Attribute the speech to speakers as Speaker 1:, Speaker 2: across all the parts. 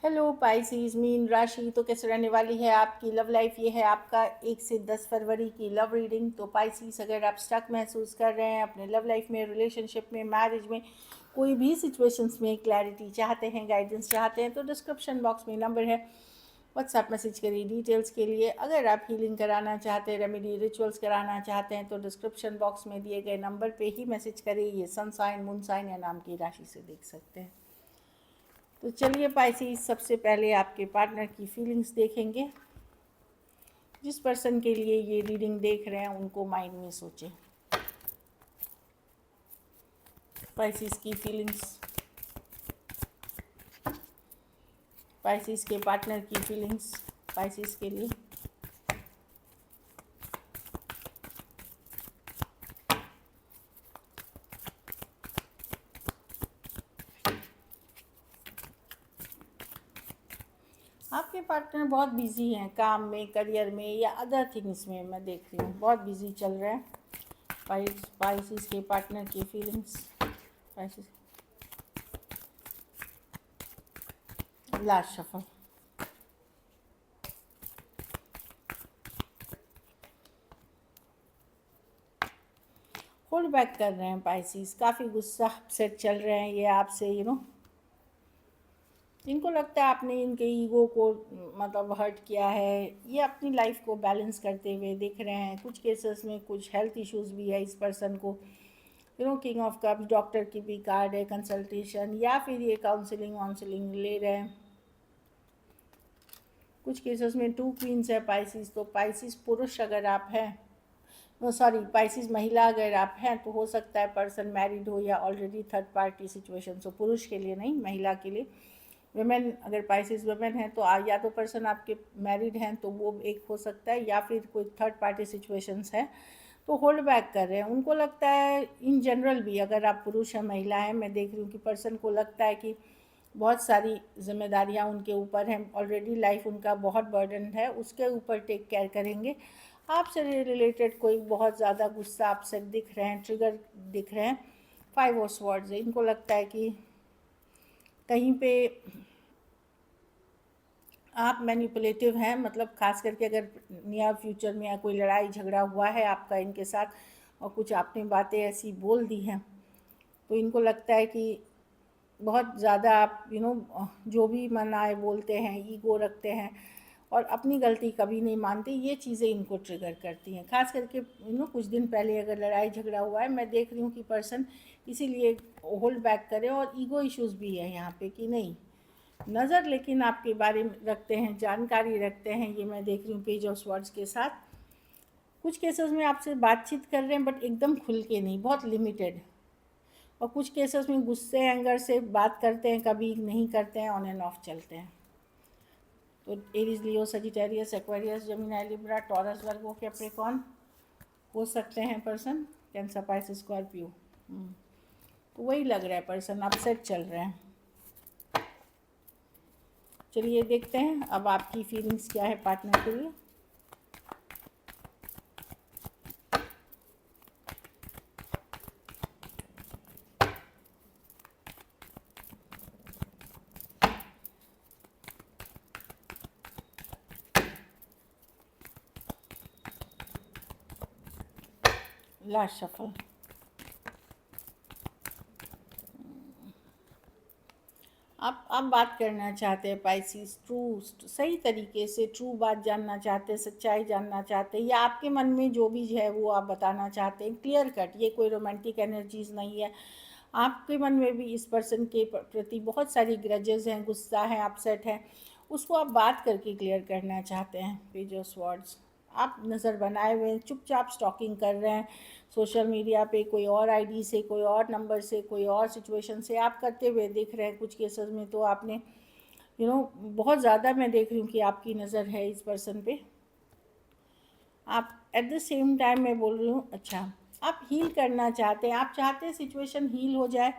Speaker 1: Hello Pisces mean राशि तो कैसे रहने वाली है आपकी लव लाइफ। ये है आपका 1 से 10 फरवरी की लव रीडिंग। तो पाइसिस, अगर आप स्टक महसूस कर रहे हैं अपने लव लाइफ में, रिलेशनशिप में, मैरिज में, कोई भी सिचुएशंस में क्लैरिटी चाहते हैं, गाइडेंस चाहते हैं, तो डिस्क्रिप्शन बॉक्स में नंबर है, व्हाट्सएप मैसेज करिए डिटेल्स के लिए। अगर आप हीलिंग कराना चाहते हैं, रेमेडी रिचुअल्स कराना चाहते हैं, तो डिस्क्रिप्शन बॉक्स में दिए गए नंबर पे ही मैसेज करिए। ये सन साइन, मून साइन या नाम की राशि से देख सकते हैं। तो चलिए पाइसिस, सबसे पहले आपके पार्टनर की फीलिंग्स देखेंगे। जिस पर्सन के लिए ये रीडिंग देख रहे हैं उनको माइंड में सोचें। पाइसिस की फीलिंग्स, पाइसिस के पार्टनर की फीलिंग्स पाइसिस के लिए। आपके पार्टनर बहुत बिजी हैं, काम में, करियर में या अदर थिंग्स में। मैं देख रही हूँ बहुत बिजी चल रहे हैं। पाइसिस के पार्टनर की feelings. Pisces, last shuffle. Hold back कर रहे हैं पाइसिस, काफ़ी गुस्सा, अपसेट चल रहे हैं ये आपसे। इनको लगता है आपने इनके ईगो को मतलब हर्ट किया है। ये अपनी लाइफ को बैलेंस करते हुए दिख रहे हैं। कुछ केसेस में कुछ हेल्थ इश्यूज भी है इस पर्सन को। किंग ऑफ कप्स, डॉक्टर की भी कार्ड है, कंसल्टेशन, या फिर ये काउंसलिंग वाउंसलिंग ले रहे हैं। कुछ केसेस में 2 क्वींस है पाइसिस। तो पाइसिस पुरुष अगर आप हैं, सॉरी पाइसिस महिला अगर आप हैं, तो हो सकता है पर्सन मैरिड हो या ऑलरेडी थर्ड पार्टी सिचुएशन। सो पुरुष के लिए नहीं, महिला के लिए। वुमेन, अगर पाइसिस वुमेन है तो या तो पर्सन आपके मैरिड हैं तो वो एक हो सकता है, या फिर कोई थर्ड पार्टी सिचुएशंस है तो होल्ड बैक कर रहे हैं। उनको लगता है इन जनरल भी, अगर आप पुरुष हैं महिला हैं, मैं देख रही हूँ कि पर्सन को लगता है कि बहुत सारी जिम्मेदारियाँ उनके ऊपर हैं, ऑलरेडी लाइफ उनका बहुत बर्डन है, उसके ऊपर टेक केयर करेंगे। आपसे रिलेटेड कोई बहुत ज़्यादा गुस्सा आपसे दिख रहे हैं, ट्रिगर दिख रहे हैं। 5 ऑफ स्वॉर्ड्स है। इनको लगता है कि कहीं पे आप मैनिपुलेटिव हैं, मतलब खास करके अगर नियर फ्यूचर में या कोई लड़ाई झगड़ा हुआ है आपका इनके साथ और कुछ आपने बातें ऐसी बोल दी हैं, तो इनको लगता है कि बहुत ज़्यादा आप जो भी मन आए बोलते हैं, ईगो रखते हैं और अपनी गलती कभी नहीं मानते। ये चीज़ें इनको ट्रिगर करती हैं। खास करके कुछ दिन पहले अगर लड़ाई झगड़ा हुआ है, मैं देख रही हूँ कि पर्सन इसीलिए होल्ड बैक करे। और ईगो इश्यूज़ भी है यहाँ पे कि नहीं, नज़र लेकिन आपके बारे में रखते हैं, जानकारी रखते हैं। ये मैं देख रही हूँ पेज ऑफ स्वॉर्ड्स के साथ। कुछ केसेस में आपसे बातचीत कर रहे हैं बट एकदम खुल के नहीं, बहुत लिमिटेड। और कुछ केसेस में गुस्से एंगर से बात करते हैं, कभी नहीं करते हैं, ऑन एंड ऑफ चलते हैं। तो Aries, Leo, Sagittarius, Aquarius, Gemini, Libra, Taurus, Virgo, Capricorn हो सकते हैं पर्सन। Cancer, Pisces, Scorpio. तो वही लग रहा है पर्सन अपसेट चल रहे हैं। चलिए देखते हैं अब आपकी फीलिंग्स क्या है पार्टनर के लिए। Last shuffle. आप बात करना चाहते हैं पाइसिस, ट्रू, सही तरीके से ट्रू बात जानना चाहते हैं, सच्चाई जानना चाहते हैं, या आपके मन में जो भी है वो आप बताना चाहते हैं क्लियर कट। ये कोई रोमांटिक एनर्जीज नहीं है। आपके मन में भी इस पर्सन के प्रति बहुत सारी ग्रजेस हैं, गुस्सा है, अपसेट है, उसको आप बात करके क्लियर करना चाहते हैं। Page of swords. आप नज़र बनाए हुए हैं, चुपचाप स्टॉकिंग कर रहे हैं सोशल मीडिया पे, कोई और आईडी से, कोई और नंबर से, कोई और सिचुएशन से आप करते हुए दिख रहे हैं। कुछ केसेस में तो आपने बहुत ज़्यादा मैं देख रही हूँ कि आपकी नज़र है इस पर्सन पे। आप एट द सेम टाइम मैं बोल रही हूँ, अच्छा आप हील करना चाहते हैं, आप चाहते हैं सिचुएशन हील हो जाए।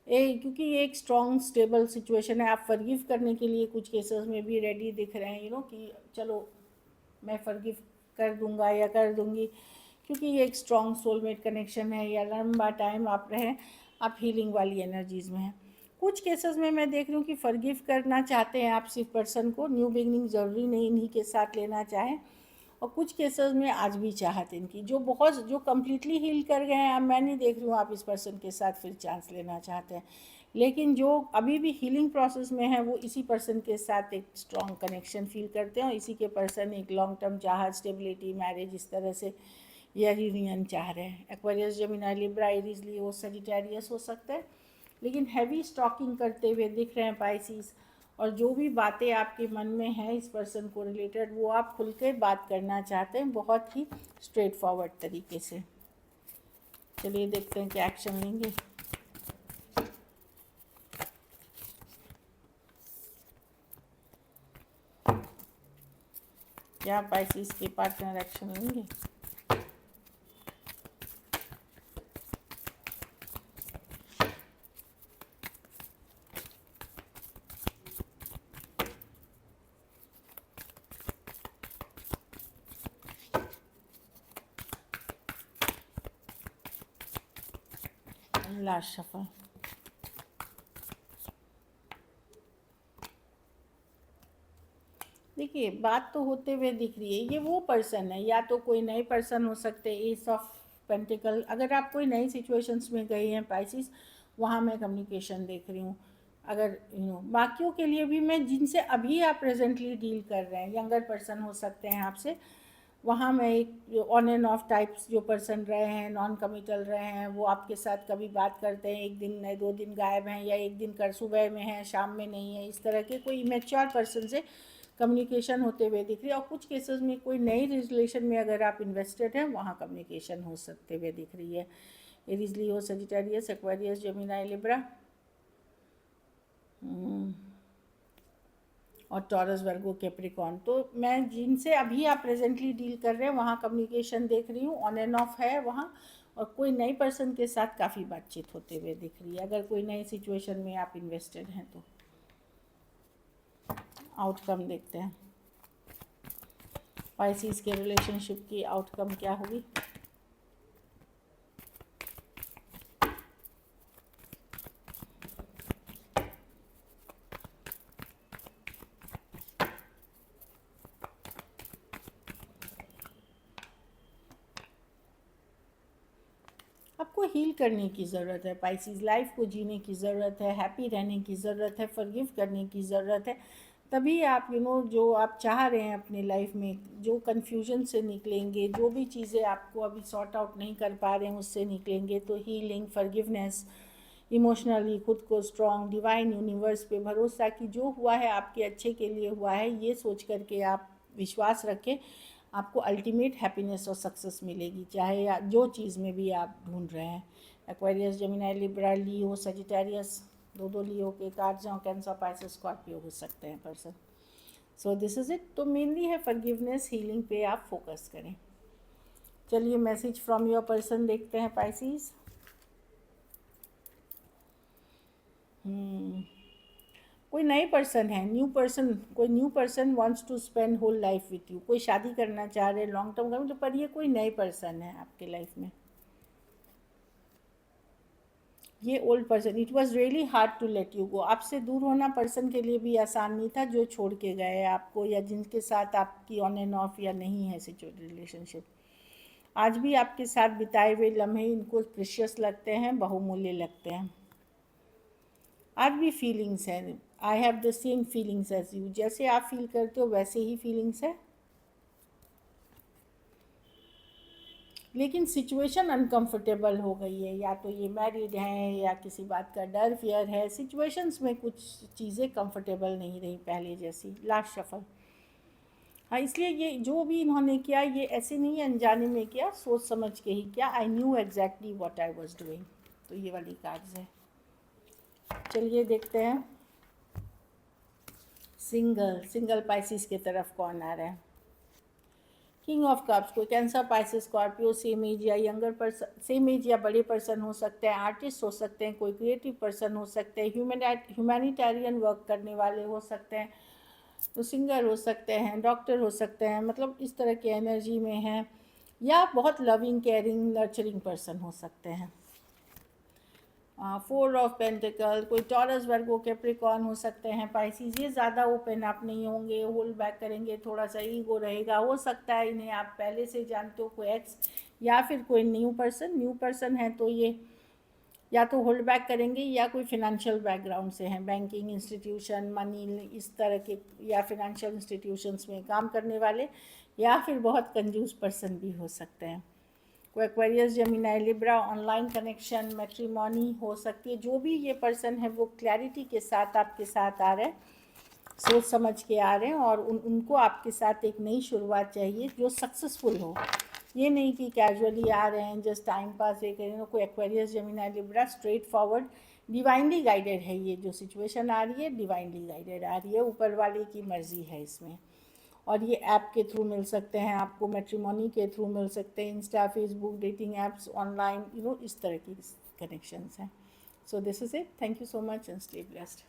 Speaker 1: क्योंकि ये एक स्ट्रॉन्ग स्टेबल सिचुएशन है। आप फॉरगिव करने के लिए कुछ केसेस में भी रेडी दिख रहे हैं, कि चलो मैं फॉरगिव कर दूंगा या कर दूंगी, क्योंकि ये एक स्ट्रॉन्ग सोलमेट कनेक्शन है, या लंबा टाइम आप रहे, आप हीलिंग वाली एनर्जीज़ में हैं। कुछ केसेस में मैं देख रही हूँ कि फॉरगिव करना चाहते हैं आप सिर्फ पर्सन को, न्यू बिगनिंग ज़रूरी नहीं इन्हीं के साथ लेना चाहें। और कुछ केसेस में आज भी चाहत इनकी, जो कम्प्लीटली हील कर गए हैं, अब मैं नहीं देख रही हूँ आप इस पर्सन के साथ फिर चांस लेना चाहते हैं। लेकिन जो अभी भी हीलिंग प्रोसेस में है वो इसी पर्सन के साथ एक स्ट्रॉन्ग कनेक्शन फील करते हैं, और इसी के पर्सन एक लॉन्ग टर्म चाहत, स्टेबिलिटी, मैरिज, इस तरह से यह यूनियन चाह रहे हैं। Aquarius, Gemini, Libra, Aries, Leo, Sagittarius हो सकता है, लेकिन हैवी स्टॉकिंग करते हुए दिख रहे हैं पाइसिस। और जो भी बातें आपके मन में हैं इस पर्सन को रिलेटेड, वो आप खुल के बात करना चाहते हैं बहुत ही स्ट्रेट फॉरवर्ड तरीके से। चलिए देखते हैं क्या एक्शन लेंगे। क्या पाइसिस के पार्टनर एक्शन लेंगे? Last shuffle. देखिए, बात तो होते हुए दिख रही है, ये वो पर्सन है, या तो कोई नए पर्सन हो सकते हैं, एस ऑफ पेंटिकल। अगर आप कोई नई सिचुएशंस में गए हैं पाइसिस, वहाँ मैं कम्युनिकेशन देख रही हूँ। अगर बाकियों के लिए भी मैं जिनसे अभी आप प्रेजेंटली डील कर रहे हैं, यंगर पर्सन हो सकते हैं आपसे, वहाँ मैं एक ऑन एंड ऑफ टाइप्स जो पर्सन रहे हैं, नॉन कमिटल रहे हैं, वो आपके साथ कभी बात करते हैं, एक दिन नहीं, 2 दिन गायब हैं, या एक दिन कर सुबह में है, शाम में नहीं है, इस तरह के कोई मैच्योर पर्सन से कम्युनिकेशन होते हुए दिख रही है। और कुछ केसेस में कोई नई रिलेशन में अगर आप इन्वेस्टेड हैं, वहाँ कम्युनिकेशन हो सकते हुए दिख रही है। Aries, Leo, Sagittarius, Aquarius, Gemini, Libra और टॉरस, वर्गो, कैप्रिकॉर्न। तो मैं जिनसे अभी आप प्रेजेंटली डील कर रहे हैं वहाँ कम्युनिकेशन देख रही हूँ, ऑन एंड ऑफ है वहाँ। और कोई नई पर्सन के साथ काफ़ी बातचीत होते हुए दिख रही है, अगर कोई नई सिचुएशन में आप इन्वेस्टेड हैं तो। आउटकम देखते हैं पाइसिस के रिलेशनशिप की, आउटकम क्या होगी। आपको हील करने की ज़रूरत है पाइसिस, लाइफ को जीने की ज़रूरत है, हैप्पी रहने की ज़रूरत है, फॉरगिव करने की ज़रूरत है। तभी आप जो आप चाह रहे हैं अपनी लाइफ में, जो कन्फ्यूजन से निकलेंगे, जो भी चीज़ें आपको अभी सॉर्ट आउट नहीं कर पा रहे हैं उससे निकलेंगे। तो हीलिंग, फॉरगिवनेस, इमोशनली खुद को स्ट्रॉन्ग, डिवाइन यूनिवर्स पे भरोसा कि जो हुआ है आपके अच्छे के लिए हुआ है, ये सोच करके आप विश्वास रखें, आपको अल्टीमेट हैप्पीनेस और सक्सेस मिलेगी, चाहे जो चीज़ में भी आप ढूंढ रहे हैं। एक्वेरियस, जेमिनी, लिब्रा, लियो, सजिटेरियस, दो लियो के कार्ड्स हैं, कैंसर, पाइसेस, स्कॉर्पियो हो सकते हैं person. So this is it. तो मेनली है फॉरगिवनेस, हीलिंग पे आप फोकस करें। चलिए मैसेज फ्रॉम योर पर्सन देखते हैं पाइसिस। कोई नए पर्सन है, न्यू पर्सन, कोई new person wants to spend whole life with you. कोई शादी करना चाह रहे हैं, लॉन्ग टर्म करना, पर ये कोई नए पर्सन है आपके लाइफ में। ये old person, it was really hard to let you go. आपसे दूर होना पर्सन के लिए भी आसान नहीं था, जो छोड़ के गए आपको, या जिनके साथ आपकी ऑन एंड ऑफ या नहीं है रिलेशनशिप। आज भी आपके साथ बिताए हुए लम्हे इनको प्रेशियस लगते हैं, बहुमूल्य लगते हैं। आज भी फीलिंग्स हैं, I have the same feelings as you. जैसे आप फील करते हो वैसे ही फीलिंग्स है, लेकिन सिचुएशन अनकंफर्टेबल हो गई है। या तो ये मैरिड हैं, या किसी बात का डर, फियर है। सिचुएशंस में कुछ चीज़ें कंफर्टेबल नहीं रही पहले जैसी। Last shuffle. हाँ, इसलिए ये जो भी इन्होंने किया, ये ऐसे नहीं अनजाने में किया, सोच समझ के ही किया। I knew exactly what I was doing. तो ये वाली कार्ड्स है। चलिए देखते हैं सिंगल पाइसिस की तरफ कौन आ रहा है। किंग ऑफ कप्स, कोई Cancer, Pisces, Scorpio, same age या यंगर पर्सन, सेम एज या बड़े पर्सन हो सकते हैं, आर्टिस्ट हो सकते हैं, कोई क्रिएटिव पर्सन हो सकते हैं, ह्यूमैनिटेरियन वर्क करने वाले हो सकते हैं, तो सिंगर हो सकते हैं, डॉक्टर हो सकते हैं, मतलब इस तरह की एनर्जी में हैं, या बहुत लविंग, केयरिंग, नर्चरिंग पर्सन हो सकते हैं। फोर ऑफ पेंटिकल, कोई टॉरस वर्गो कैप्रिकॉर्न हो सकते हैं, पाइसिस, ये ज़्यादा ओपन आप नहीं होंगे, होल्ड बैक करेंगे, थोड़ा सा ईगो रहेगा, हो सकता है इन्हें आप पहले से जानते हो, कोई एक्स या फिर कोई न्यू पर्सन है, तो ये या तो होल्ड बैक करेंगे या कोई फिनेंशियल बैकग्राउंड से हैं, बैंकिंग इंस्टीट्यूशन, मनी, इस तरह के, या फिनेंशियल इंस्टीट्यूशंस में काम करने वाले, या फिर बहुत कंजूस पर्सन भी हो सकते हैं। कोई Aquarius, Gemini, Libra, online connection, matrimony हो सकती है। जो भी ये पर्सन है वो क्लैरिटी के साथ आपके साथ आ रहे हैं, सोच समझ के आ रहे हैं, और उनको आपके साथ एक नई शुरुआत चाहिए जो सक्सेसफुल हो। ये नहीं कि कैजुअली आ रहे हैं, जस्ट टाइम पास ये करें। कोई Aquarius, Gemini, Libra, straight forward, divinely guided है। ये जो सिचुएशन आ रही है डिवाइनली गाइडेड आ रही है, ऊपर वाले की मर्जी है इसमें। और ये ऐप के थ्रू मिल सकते हैं आपको, मैट्रिमोनी के थ्रू मिल सकते हैं, Insta, Facebook, dating apps, online, इस तरह की कनेक्शंस हैं। So this is it. Thank you so much and stay blessed.